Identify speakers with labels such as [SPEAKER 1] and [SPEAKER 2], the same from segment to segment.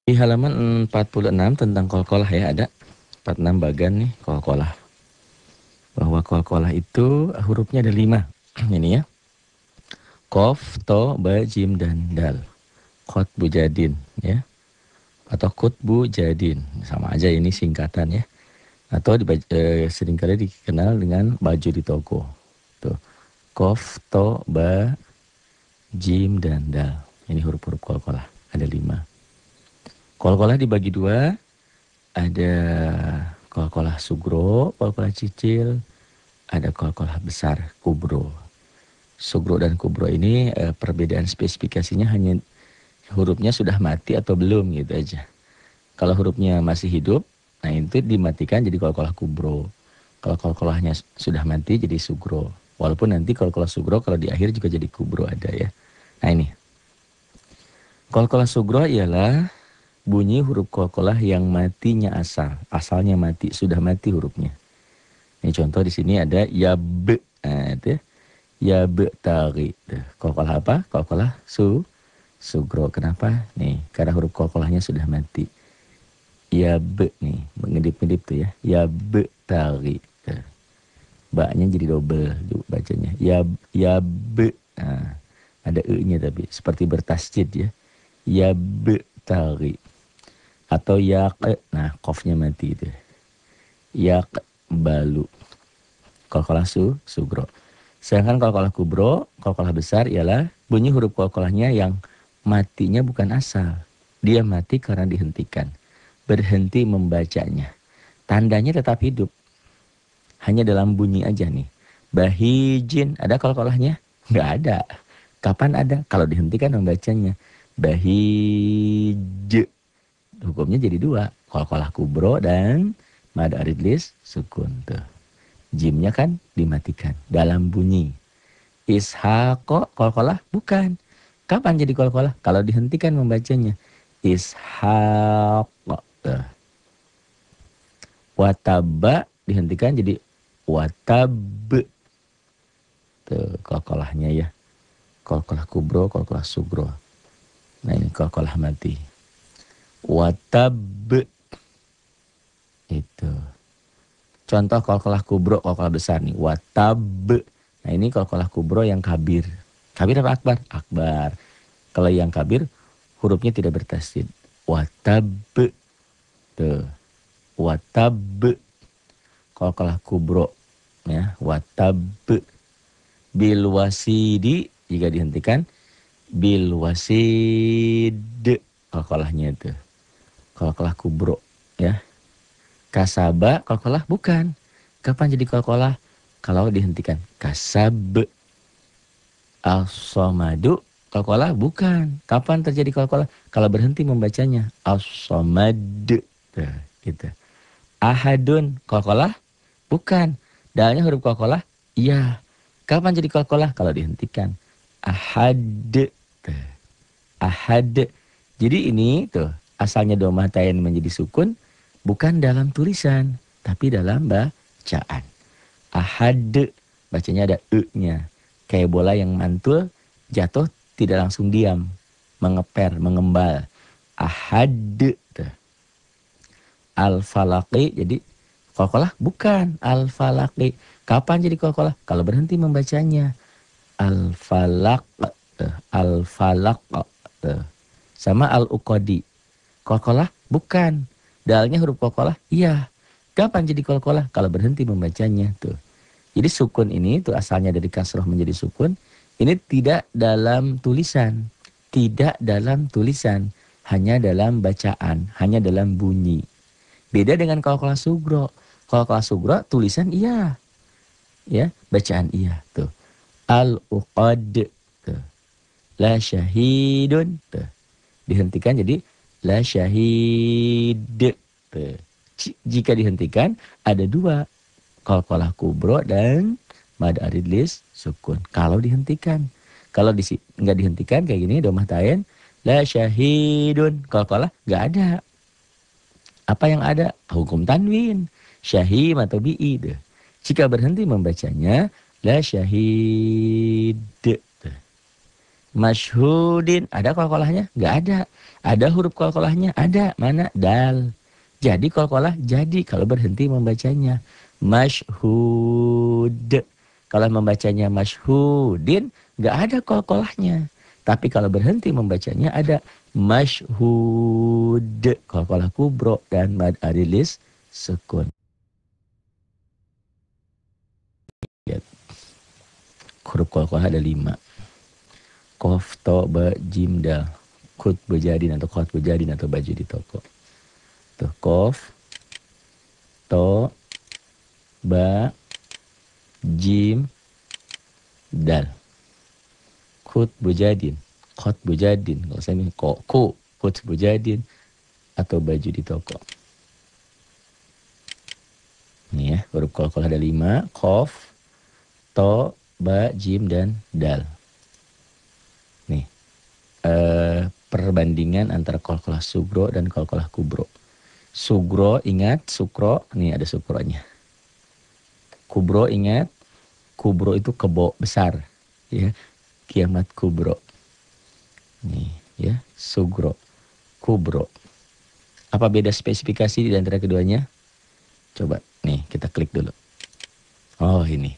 [SPEAKER 1] Di halaman 46 tentang qalqalah ya, ada 46 bagan nih qalqalah. Bahwa qalqalah itu hurufnya ada 5. Ini ya. Qaf, to, ba, jim, dan dal. Qutbu jadin ya. Atau qutbu jadin. Sama aja ini singkatan ya. Atau seringkali dikenal dengan baju di toko. Tuh. Qaf, to, ba, jim, dan dal. Ini huruf-huruf qalqalah. Ada 5. Qalqalah dibagi 2. Ada qalqalah sugro, qalqalah cicil, ada qalqalah besar, kubro. Sugro dan kubro ini perbedaan spesifikasinya hanya hurufnya sudah mati atau belum gitu aja. Kalau hurufnya masih hidup, nah itu dimatikan jadi qalqalah kubro. Kalau qalqalahnya sudah mati jadi sugro. Walaupun nanti qalqalah sugro kalau di akhir juga jadi kubro ada ya. Nah ini. Qalqalah sugro ialah bunyi huruf qalqalah yang matinya asalnya mati, sudah mati hurufnya. Ini contoh di sini ada ya be, nah, itu ya be tari. Qalqalah apa? Qalqalah sugro. Kenapa? Nih, karena huruf qalqalahnya sudah mati. Ya be nih, mengedip-ngedip tuh ya. Ya be tari. Ba-nya jadi double bacanya. Ya be. Nah, ada e-nya tapi seperti bertasjid ya. Ya be tari. Atau yak, nah qafnya mati itu. Yak balu. Qalqalah sugro. Sedangkan qalqalah kubro, qalqalah besar ialah bunyi huruf qalqalahnya yang matinya bukan asal. Dia mati karena dihentikan. Berhenti membacanya. Tandanya tetap hidup. Hanya dalam bunyi aja nih. Bahijin, ada qalqalahnya? Nggak ada. Kapan ada? Kalau dihentikan membacanya. Bahij. Hukumnya jadi 2. Qalqalah kubro dan mad aridlis sukun tuh. Jimnya kan dimatikan dalam bunyi. Ishaqo qalqalah bukan. Kapan jadi qalqalah? Kalau dihentikan membacanya. Ishaq. Wataba dihentikan jadi watab. Tuh qalqalahnya ya. Qalqalah kubro, qalqalah sugro. Nah ini qalqalah mati. Watab. Itu. Contoh qalqalah kubro, qalqalah besar nih. Watab. Nah ini qalqalah kubro yang kabir. Kabir apa akbar? Akbar. Kalau yang kabir hurufnya tidak bertasydid. Watab. Tuh. Watab. Qalqalah kubro ya. Watab. Bil wasidi jika dihentikan bil wasid. Qalqalahnya itu. Qalqalah kubro ya. Kasaba qalqalah bukan. Kapan jadi qalqalah? Kalau dihentikan. Kasab. As-somadu qalqalah bukan. Kapan terjadi qalqalah? Kalau berhenti membacanya. As-somad. Gitu. Ahadun qalqalah bukan. Dalnya huruf qalqalah? Iya. Kapan jadi qalqalah? Kalau dihentikan. Ahad. Ahad. Jadi ini tuh asalnya domah tain menjadi sukun bukan dalam tulisan tapi dalam bacaan. Ahad bacanya ada e-nya. Kayak bola yang mantul jatuh tidak langsung diam, mengeper, mengembal. Ahad. Al-falaqi jadi qalqalah bukan al-falaqi. Kapan jadi qalqalah? Kalau berhenti membacanya. Al-falaq. Al-falaq. Sama al-uqadi. Qalqalah bukan. Dalnya huruf qalqalah? Iya. Kapan jadi qalqalah? Kalau berhenti membacanya tuh. Jadi sukun ini tuh asalnya dari kasroh menjadi sukun. Ini tidak dalam tulisan. Tidak dalam tulisan. Hanya dalam bacaan. Hanya dalam bunyi. Beda dengan qalqalah sugro. Qalqalah sugro tulisan iya. Ya, bacaan iya tuh. Al-uqad tuh. La syahidun tuh. Dihentikan jadi la syahid. Tuh. Jika dihentikan ada 2. Qalqalah kubro dan mad aridlis sukun. Kalau dihentikan. Kalau nggak dihentikan kayak gini domah tain. La syahidun. Qalqalah nggak ada. Apa yang ada? Hukum tanwin. Syahim atau bi'i. Tuh. Jika berhenti membacanya. La syahid. Tuh. Masyhudin, ada qalqalahnya? Nggak ada. Ada huruf qalqalahnya? Ada. Mana? Dal. Jadi qalqalah jadi kalau berhenti membacanya. Masyhud. Kalau membacanya masyhudin, nggak ada qalqalahnya. Tapi kalau berhenti membacanya ada masyhud. Qalqalah kubro dan mad arilis sukun. Lihat. Huruf qalqalah ada 5. Qaf, to, ba, jim, dal. Kut bejadin atau kot bejadin atau baju di toko. Tuh, qaf, to, ba, jim, dal. Kut bejadin, kot bejadin. Kalau saya ini ku, kut bejadin atau baju di toko. Ini ya, huruf qalqalah ada 5. Qaf, to, ba, jim, dan dal. Nih, perbandingan antara qalqalah sugro dan qalqalah kubro. Sugro ingat, sukro, nih ada sukronya. Kubro ingat, kubro itu kebo besar, ya. Kiamat kubro. Nih, ya, sugro, kubro. Apa beda spesifikasi di antara keduanya? Coba, nih kita klik dulu. Oh ini,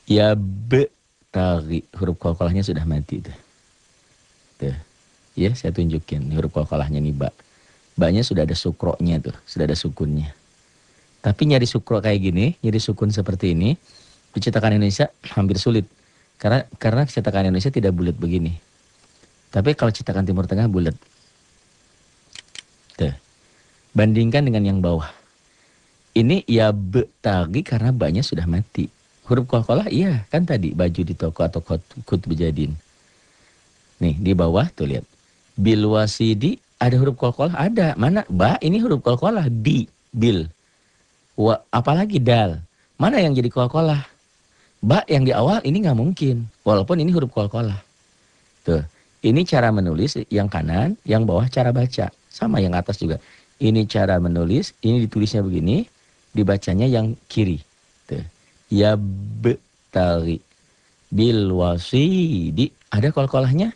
[SPEAKER 1] ya be tari, huruf qalqalahnya sudah mati tuh. Tuh, ya saya tunjukin huruf qalqalahnya nih ba. Ba-nya sudah ada sukronya tuh, sudah ada sukunnya. Tapi nyari sukro kayak gini, nyari sukun seperti ini, di cetakan Indonesia hampir sulit. Karena cetakan Indonesia tidak bulat begini. Tapi kalau cetakan Timur Tengah bulat. Tuh. Bandingkan dengan yang bawah. Ini ya be tagi karena ba-nya sudah mati. Huruf qalqalah iya kan tadi baju di toko atau kut bejadin. Nih di bawah tuh lihat. Bil wasidi ada huruf qalqalah ada. Mana? Ba ini huruf qalqalah bi, bil. Wa apalagi dal. Mana yang jadi qalqalah? Ba yang di awal ini nggak mungkin. Walaupun ini huruf qalqalah. Tuh. Ini cara menulis yang kanan, yang bawah cara baca. Sama yang atas juga. Ini cara menulis, ini ditulisnya begini, dibacanya yang kiri. Tuh. Ya betari bil wasidi ada qalqalahnya?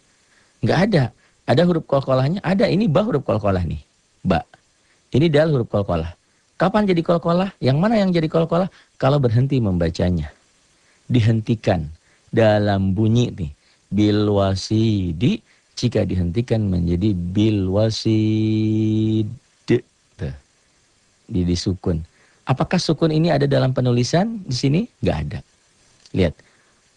[SPEAKER 1] Nggak ada. Ada huruf qalqalahnya? Ada. Ini ba huruf qalqalah nih. Ba. Ini dal huruf qalqalah. Kapan jadi qalqalah? Yang mana yang jadi qalqalah? Kalau berhenti membacanya. Dihentikan dalam bunyi nih. Bil wasidi jika dihentikan menjadi bil wasid. Tuh. Di sukun. Apakah sukun ini ada dalam penulisan di sini? Nggak ada. Lihat.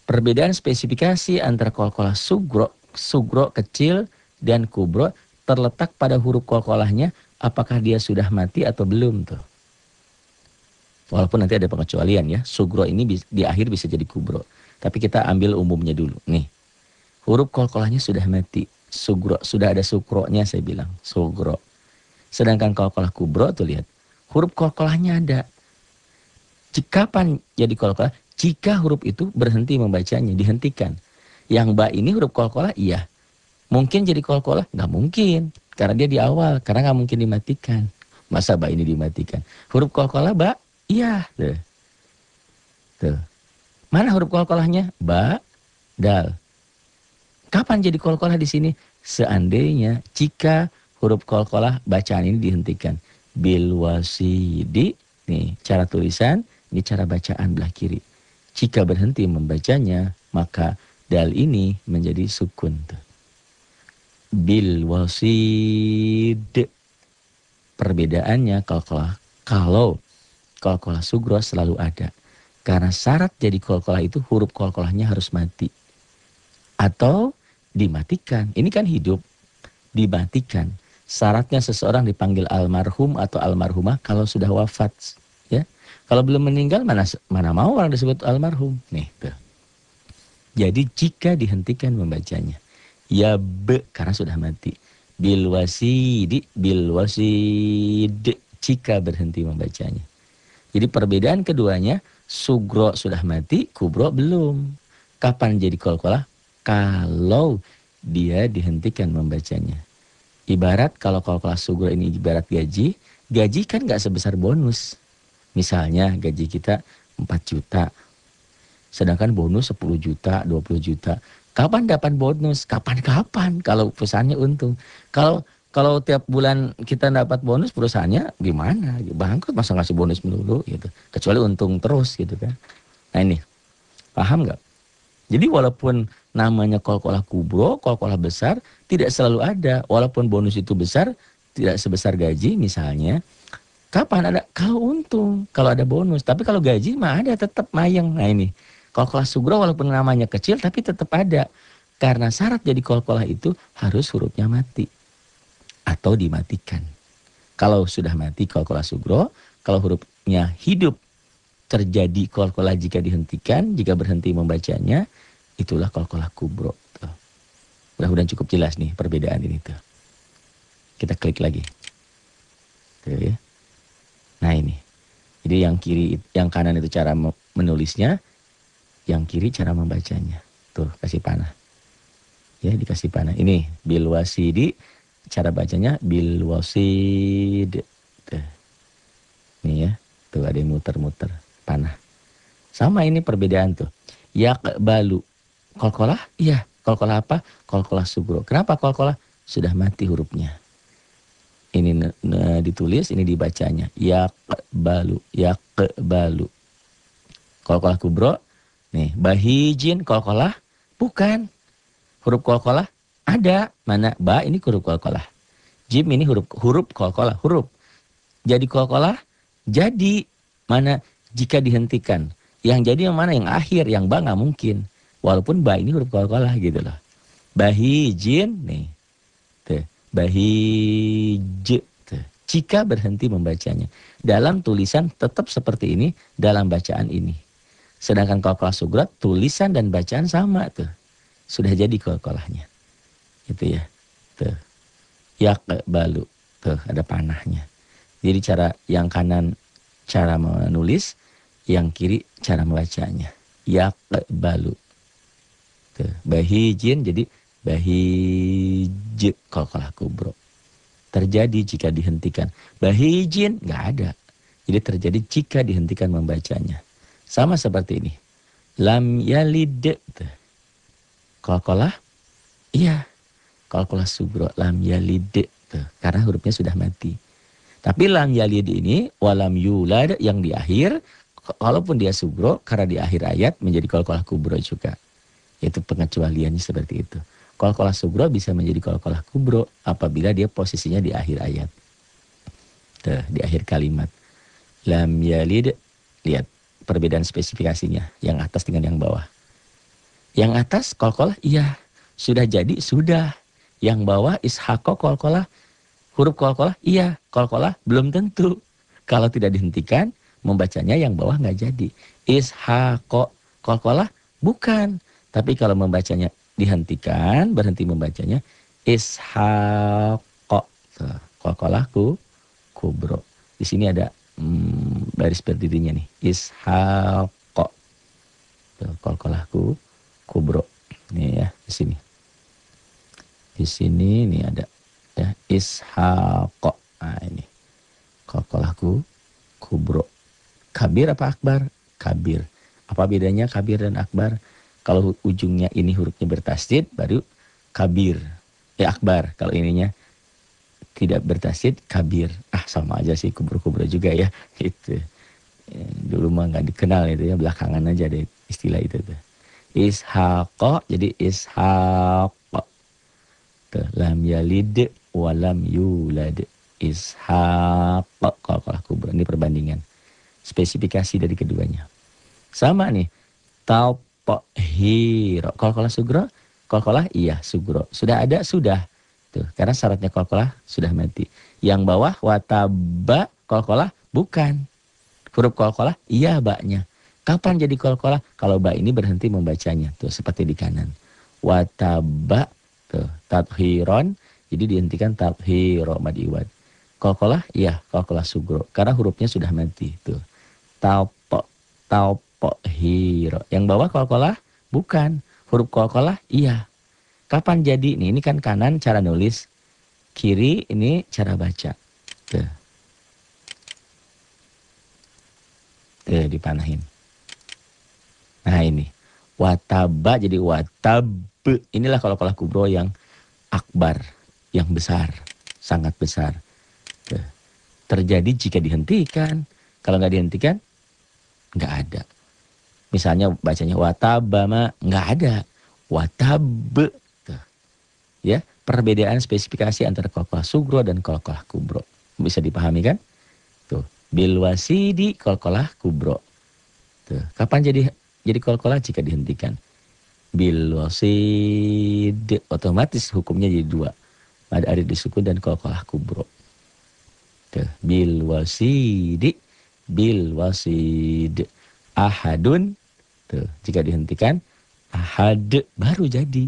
[SPEAKER 1] Perbedaan spesifikasi antara qalqalah sugro kecil dan kubro terletak pada huruf qalqalahnya, apakah dia sudah mati atau belum tuh. Walaupun nanti ada pengecualian ya, sugro ini di akhir bisa jadi kubro. Tapi kita ambil umumnya dulu. Nih, huruf qalqalahnya sudah mati, sugro, sudah ada sukronya saya bilang, sugro. Sedangkan qalqalah kubro tuh lihat, huruf qalqalahnya ada. Kapan jadi qalqalah? Jika huruf itu berhenti membacanya, dihentikan. Yang ba ini huruf qalqalah iya. Mungkin jadi qalqalah? Nggak mungkin. Karena dia di awal. Karena nggak mungkin dimatikan. Masa ba ini dimatikan? Huruf qalqalah ba? Iya. Tuh. Tuh. Mana huruf qalqalahnya? Ba, dal. Kapan jadi qalqalah di sini? Seandainya jika huruf qalqalah bacaan ini dihentikan. Bil wasidi. Nih cara tulisan. Ini cara bacaan belah kiri. Jika berhenti membacanya, maka dal ini menjadi sukun. Tuh. Bil wasid. Perbedaannya kalau qalqalah sugro selalu ada. Karena syarat jadi qalqalah itu huruf qalqalahnya harus mati. Atau dimatikan. Ini kan hidup. Dimatikan. Syaratnya seseorang dipanggil almarhum atau almarhumah kalau sudah wafat. Ya. Kalau belum meninggal mana mau orang disebut almarhum. Nih tuh. Jadi jika dihentikan membacanya. Ya be karena sudah mati. Bil wasidi, bil wasid jika berhenti membacanya. Jadi perbedaan keduanya, sugro sudah mati, kubro belum. Kapan jadi qalqalah? Kalau dia dihentikan membacanya. Ibarat kalau qalqalah sugro ini ibarat gaji, gaji kan nggak sebesar bonus. Misalnya gaji kita 4 juta. Sedangkan bonus 10 juta, 20 juta. Kapan dapat bonus? Kapan-kapan kalau perusahaannya untung. Kalau kalau tiap bulan kita dapat bonus, perusahaannya gimana? Bangkrut, masa ngasih bonus melulu gitu. Kecuali untung terus gitu kan. Nah ini, paham nggak? Jadi walaupun namanya kol-kolah kubro, kol-kolah besar, tidak selalu ada. Walaupun bonus itu besar, tidak sebesar gaji misalnya. Kapan ada? Kalau untung, kalau ada bonus. Tapi kalau gaji mah ada, tetap mayang. Nah ini, kol-kolah sugro walaupun namanya kecil, tapi tetap ada. Karena syarat jadi kol-kolah itu harus hurufnya mati atau dimatikan. Kalau sudah mati kol-kolah sugro, kalau hurufnya hidup terjadi kol-kolah jika dihentikan, jika berhenti membacanya, itulah kol-kolah kubro. Tuh. Mudah-mudahan cukup jelas nih perbedaan ini tuh. Kita klik lagi. Tuh ya. Nah ini. Jadi yang kiri, yang kanan itu cara menulisnya, yang kiri cara membacanya. Tuh, kasih panah. Ya, dikasih panah. Ini bilwasidi, cara bacanya bilwasid. Tuh. Nih ya. Tuh ada yang muter-muter panah. Sama ini perbedaan tuh. Yakbalu. Kolkolah? Iya. Kolkolah apa? Kolkolah sugro. Kenapa kolkolah? Sudah mati hurufnya. Ini ditulis, ini dibacanya. Yakbalu. Yakbalu. Kolkolah kubro. Nih, bahijin kolkolah? Bukan. Huruf kolkolah ada. Mana? Ba ini huruf kolkolah. Jim ini huruf kolkolah. Huruf. Jadi kolkolah? Jadi. Mana? Jika dihentikan. Yang jadi yang mana? Yang akhir. Yang ba nggak mungkin. Walaupun ba ini huruf kolkolah gitu loh. Bahijin. Nih. Tuh. Bahij. Tuh. Jika berhenti membacanya. Dalam tulisan tetap seperti ini. Dalam bacaan ini. Sedangkan kolkolah sugro tulisan dan bacaan sama tuh. Sudah jadi kolkolahnya. Gitu ya. Tuh. Yakbalu. Tuh ada panahnya. Jadi cara yang kanan cara menulis, yang kiri cara membacanya. Yakbalu. Tuh. Bahijin jadi bahij kolkolah kubro. Terjadi jika dihentikan. Bahijin nggak ada. Jadi terjadi jika dihentikan membacanya. Sama seperti ini. Lam yalid. Tuh. Kolkolah? Iya. Kolkolah sugro. Lam yalid. Tuh. Karena hurufnya sudah mati. Tapi lam yalid ini. Walam yulad yang di akhir. Walaupun dia sugro. Karena di akhir ayat menjadi kolkolah kubro juga. Itu pengecualiannya seperti itu. Kolkolah sugro bisa menjadi kolkolah kubro. Apabila dia posisinya di akhir ayat. Tuh. Di akhir kalimat. Lam yalid. Lihat perbedaan spesifikasinya. Yang atas dengan yang bawah. Yang atas kolkolah iya. Sudah jadi sudah. Yang bawah ishako kolkolah. Huruf kolkolah iya. Kolkolah belum tentu. Kalau tidak dihentikan membacanya yang bawah nggak jadi. Ishako kolkolah bukan. Tapi kalau membacanya dihentikan berhenti membacanya ishako. Kolkolah kubro. Di sini ada baris berdirinya nih. Ishako. Kolkolah kubro. Nih ya, di sini. Di sini nih ada ya ishaqo. Nah ini. Kolkolah kubro. Kabir apa akbar? Kabir. Apa bedanya kabir dan akbar? Kalau ujungnya ini hurufnya bertasydid baru kabir. Akbar. Kalau ininya tidak bertasydid kabir. Sama aja sih kubro-kubro juga ya. Itu. Dulu mah nggak dikenal itu ya, belakangan aja ada istilah itu tuh. Ishaqo jadi ishaqo. Tuh, lam yalid walam yulad. Ishaqo kolkolah kubro. Ini perbandingan. Spesifikasi dari keduanya. Sama nih. Taupohiro. Kolkolah sugro. Kolkolah iya sugro. Sudah ada? Sudah. Tuh, karena syaratnya kolkolah sudah mati. Yang bawah wataba kolkolah bukan. Huruf kolkolah iya baknya. Kapan jadi kolkolah? Kalau ba ini berhenti membacanya. Tuh seperti di kanan. Wataba. Tuh tathiron. Jadi dihentikan tathiro mad iwad. Kolkolah? Iya kolkolah sugro. Karena hurufnya sudah mati. Tuh. Taupo hiro. Yang bawah kolkolah? Bukan. Huruf kolkolah? Iya. Kapan jadi? Ini kan kanan cara nulis. Kiri ini cara baca. Tuh. Tuh dipanahin. Nah ini. Wataba jadi watab. Inilah qalqalah kubro yang akbar, yang besar, sangat besar. Terjadi jika dihentikan. Kalau nggak dihentikan, nggak ada. Misalnya bacanya watabama, nggak ada. Watab. Ya, perbedaan spesifikasi antara qalqalah sugro dan qalqalah kubro. Bisa dipahami kan? Tuh, bil wasidi qalqalah kubro. Tuh, kapan jadi qalqalah jika dihentikan? Bil wasid, otomatis hukumnya jadi dua. Ada arid disukun dan qalqalah kubro. Tuh, bil wasidi, bil wasid. Ahadun, tuh, jika dihentikan ahad baru jadi.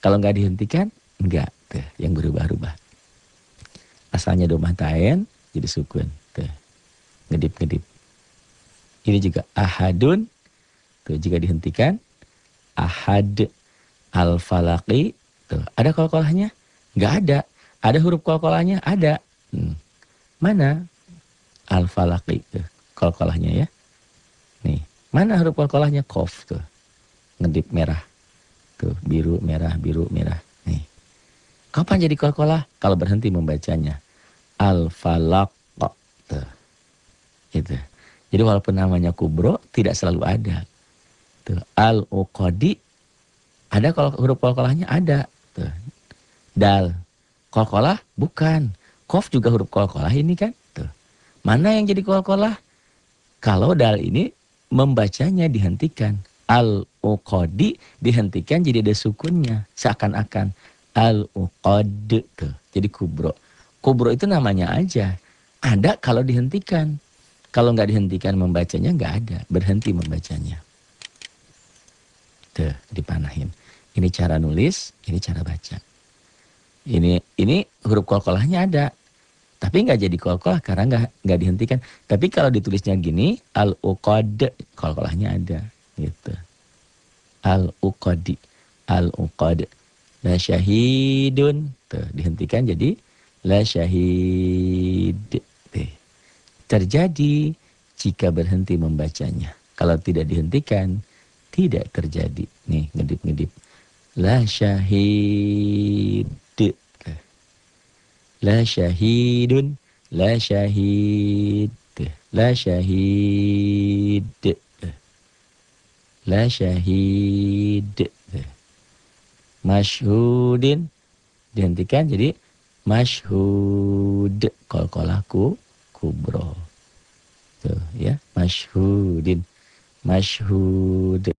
[SPEAKER 1] Kalau nggak dihentikan, enggak. Tuh, yang berubah-ubah. Asalnya domah ta'en, jadi sukun. Tuh, ngedip-ngedip. Ini juga ahadun. Tuh, jika dihentikan, ahad. Al-falaqi. Tuh, ada qalqalahnya? Enggak ada. Ada huruf qalqalahnya? Ada. Mana? Al-falaqi. Tuh, qalqalahnya ya. Nih, mana huruf qalqalahnya? Qaf. Tuh, ngedip merah. Tuh, biru, merah, biru, merah. Nih. Kapan jadi qalqalah? Kalau berhenti membacanya. Al-falaq. Tuh. Gitu. Jadi walaupun namanya kubro, tidak selalu ada. Tuh. Al-uqadi. Ada kalau huruf qalqalahnya? Ada. Tuh. Dal. Qalqalah? Bukan. Qaf juga huruf qalqalah ini kan? Tuh. Mana yang jadi qalqalah? Kalau dal ini membacanya dihentikan. Al-uqadi dihentikan jadi ada sukunnya. Seakan-akan al-uqad. Jadi kubro. Kubro itu namanya aja. Ada kalau dihentikan. Kalau nggak dihentikan membacanya nggak ada. Berhenti membacanya. Tuh, dipanahin. Ini cara nulis, ini cara baca. Ini huruf qalqalahnya ada. Tapi nggak jadi qalqalah karena nggak dihentikan. Tapi kalau ditulisnya gini, al-uqad, qalqalahnya ada. Gitu. Al-uqadi, al-uqad. La syahidun. Tuh, dihentikan jadi la syahid. Terjadi jika berhenti membacanya. Kalau tidak dihentikan, tidak terjadi. Nih, ngedip-ngedip. La syahid. La syahidun. La syahid. La syahid. La syahid. Masyhudin. Dihentikan jadi masyhud. Qalqalahku kubro. Tuh ya, masyhudin. Masyhud.